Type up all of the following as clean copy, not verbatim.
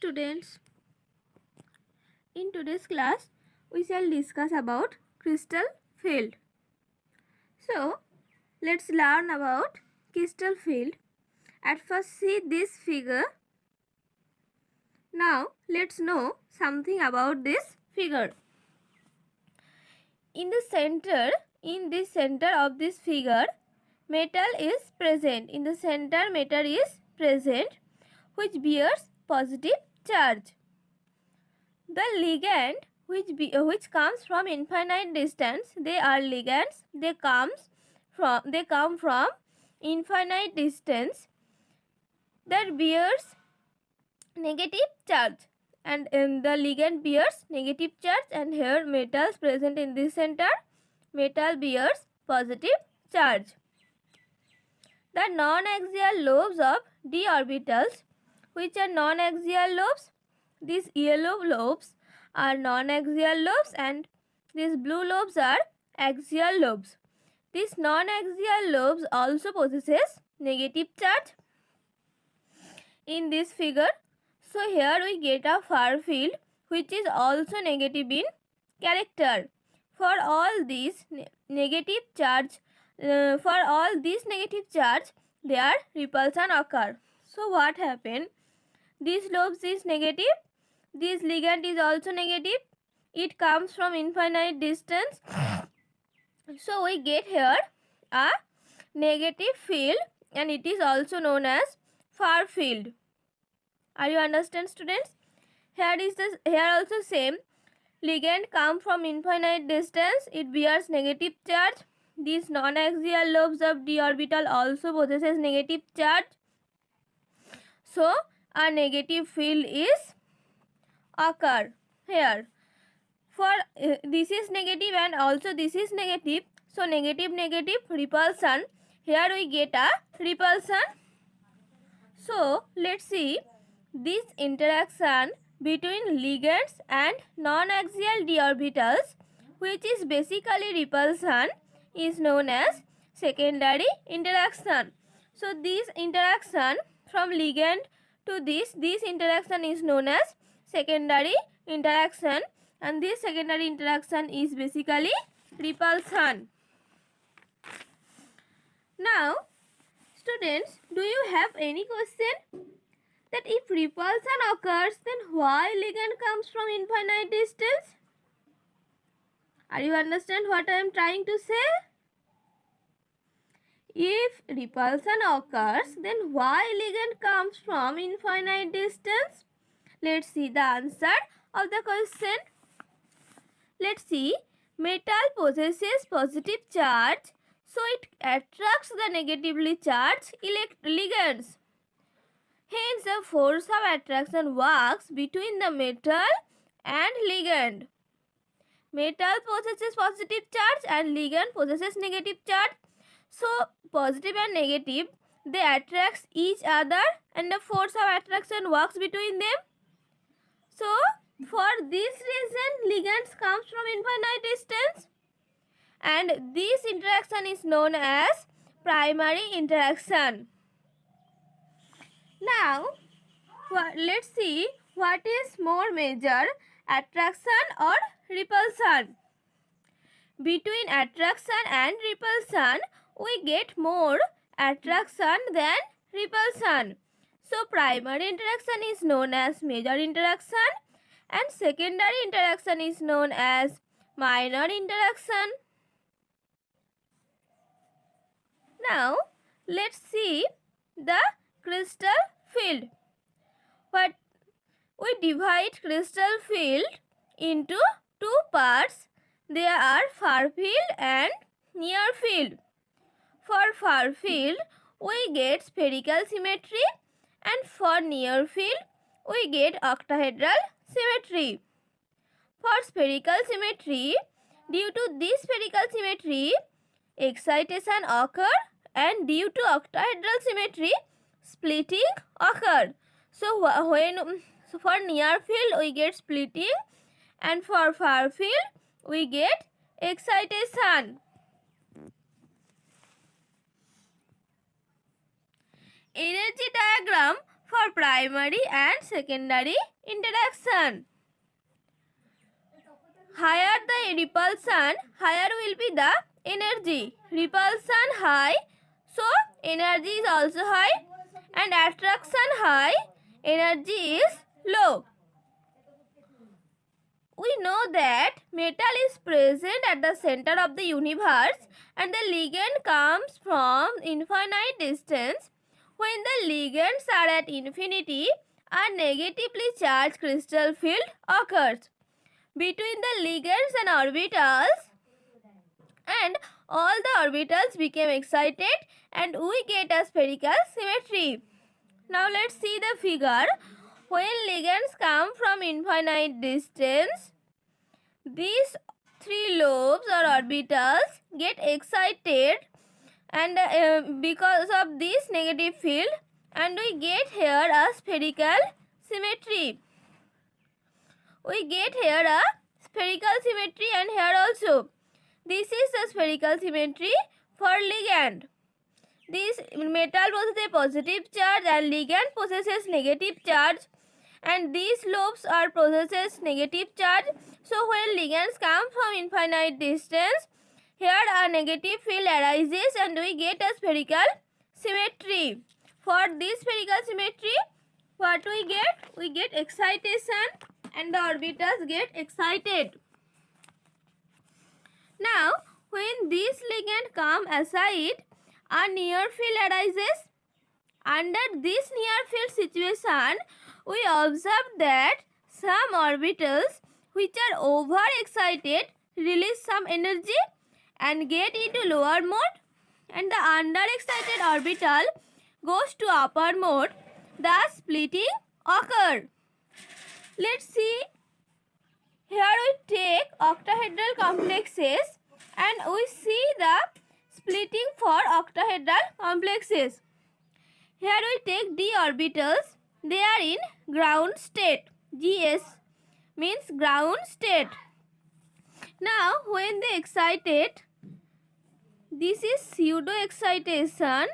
students. In today's class, we shall discuss about crystal field. So, let's learn about crystal field. At first, see this figure. Now, let's know something about this figure. In this center of this figure, metal is present. In the center, metal is present, which bears positive charge. The ligand which comes from infinite distance, they are ligands. They come from infinite distance that bears negative charge, and the ligand bears negative charge, and here metals present in this center, metal bears positive charge. The non-axial lobes of d orbitals, which are non-axial lobes, these yellow lobes are non-axial lobes and these blue lobes are axial lobes. These non-axial lobes also possesses negative charge in this figure. So here we get a far field which is also negative in character. For all these negative charge, their repulsion occur. So what happened? This lobes is negative. This ligand is also negative. It comes from infinite distance. So we get here a negative field, and it is also known as far field. Are you understand, students? Here also same. Ligand come from infinite distance. It bears negative charge. These non-axial lobes of d orbital also possesses negative charge. So a negative field is occur here. For this is negative and also this is negative. So negative repulsion. Here we get a repulsion. So let's see this interaction between ligands and non-axial d orbitals, which is basically repulsion, is known as secondary interaction. So this interaction from ligand to this interaction is known as secondary interaction, and this secondary interaction is basically repulsion. Now, students, do you have any question? That if repulsion occurs, then why ligand comes from infinite distance? Are you understand what I am trying to say? If repulsion occurs, then why ligand comes from infinite distance? Let's see the answer of the question. Let's see. Metal possesses positive charge, so it attracts the negatively charged ligands. Hence, the force of attraction works between the metal and ligand. Metal possesses positive charge and ligand possesses negative charge. So, positive and negative, they attract each other, and the force of attraction works between them. So, for this reason, ligands comes from infinite distance, and this interaction is known as primary interaction. Now, let's see what is more major, attraction or repulsion. Between attraction and repulsion, we get more attraction than repulsion. So, primary interaction is known as major interaction and secondary interaction is known as minor interaction. Now, let's see the crystal field. But we divide crystal field into two parts. There are far field and near field. For far field, we get spherical symmetry, and for near field, we get octahedral symmetry. For spherical symmetry, due to this spherical symmetry, excitation occur, and due to octahedral symmetry, splitting occur. So for near field we get splitting, and for far field we get excitation. Energy diagram for primary and secondary interaction. Higher the repulsion, higher will be the energy. Repulsion high, so energy is also high, and attraction high, energy is low. We know that metal is present at the center of the universe and the ligand comes from infinite distance. When the ligands are at infinity, a negatively charged crystal field occurs between the ligands and orbitals, and all the orbitals became excited and we get a spherical symmetry. Now let's see the figure. When ligands come from infinite distance, these three lobes or orbitals get excited and because of this negative field, and we get here a spherical symmetry. We get here a spherical symmetry, and here also. This is the spherical symmetry for ligand. This metal possesses a positive charge and ligand possesses negative charge, and these lobes are possesses negative charge. So when ligands come from infinite distance, here a negative field arises and we get a spherical symmetry. For this spherical symmetry, what we get? We get excitation and the orbitals get excited. Now, when these ligands come aside, a near field arises. Under this near field situation, we observe that some orbitals which are overexcited release some energy and get into lower mode, and the underexcited orbital goes to upper mode, thus splitting occur. Let's see. Here we take octahedral complexes and we see the splitting for octahedral complexes. Here we take d orbitals. They are in ground state. GS means ground state. Now when they excited, this is pseudo excitation.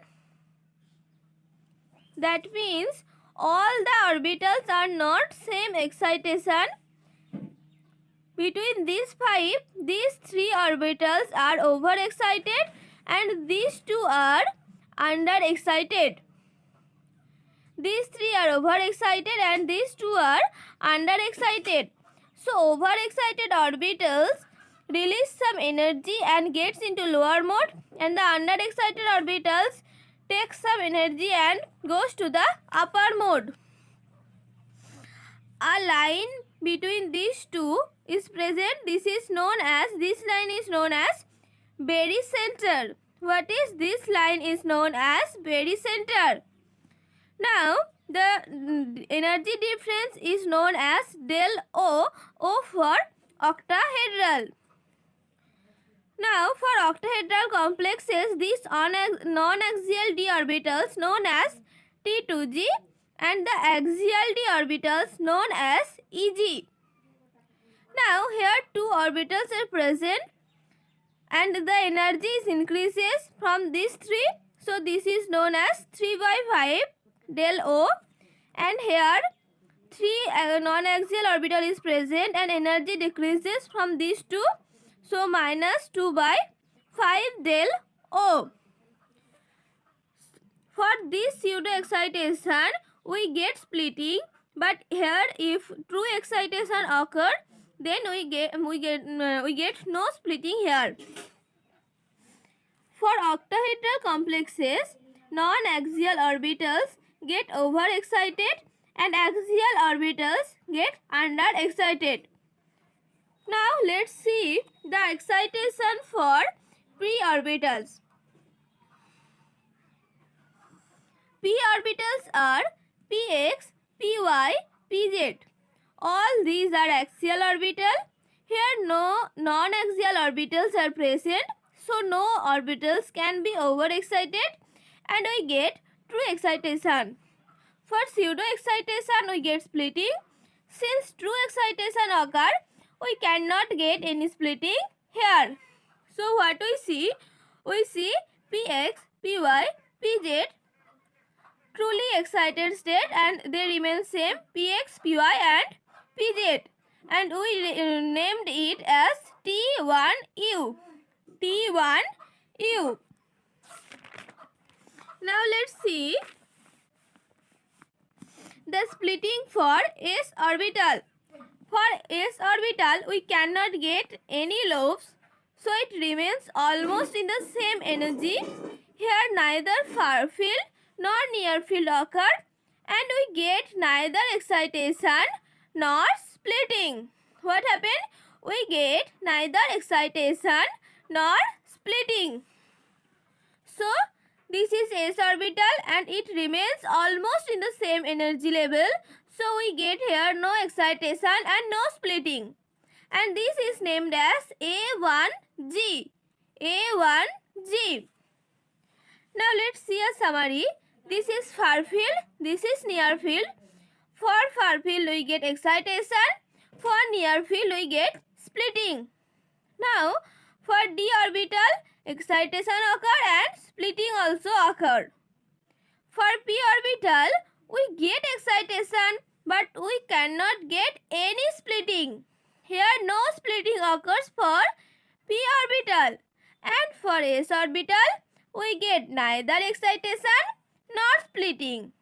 That means all the orbitals are not same excitation. Between these three orbitals are overexcited and these two are underexcited. These three are overexcited and these two are underexcited. So overexcited orbitals release some energy and gets into lower mode, and the underexcited orbitals take some energy and goes to the upper mode. A line between these two is present. This line is known as barycenter. What is this line is known as barycenter. Now the energy difference is known as del O, O for octahedral. Now for octahedral complexes, these non-axial d orbitals known as T2g and the axial d orbitals known as Eg. Now here two orbitals are present and the energy increases from these three. So this is known as 3/5 del O, and here three non-axial orbital is present and energy decreases from these two. So minus 2/5 del O. For this pseudo excitation, we get splitting, but here if true excitation occur, then we get no splitting here. For octahedral complexes, non-axial orbitals get overexcited and axial orbitals get underexcited. Now let's see the excitation for p-orbitals. P orbitals are px, py, pz. All these are axial orbital. Here no non-axial orbitals are present, so no orbitals can be overexcited and we get true excitation. For pseudo excitation we get splitting. Since true excitation occur, we cannot get any splitting here. So what we see? We see px, py, pz. truly excited state and they remain same px, py and pz, and we named it as T1U. T1U. Now let's see the splitting for s orbital. For s orbital, we cannot get any lobes, so it remains almost in the same energy. Here neither far field nor near field occur, and we get neither excitation nor splitting. What happened? We get neither excitation nor splitting. So this is s orbital and it remains almost in the same energy level. So we get here no excitation and no splitting. And this is named as A1G. A1G. Now let's see a summary. This is far field, this is near field. For far field we get excitation, for near field we get splitting. Now for d orbital, excitation occur and splitting also occur. For p orbital, we get excitation but we cannot get any splitting. Here no splitting occurs for p orbital, and for s orbital we get neither excitation nor splitting.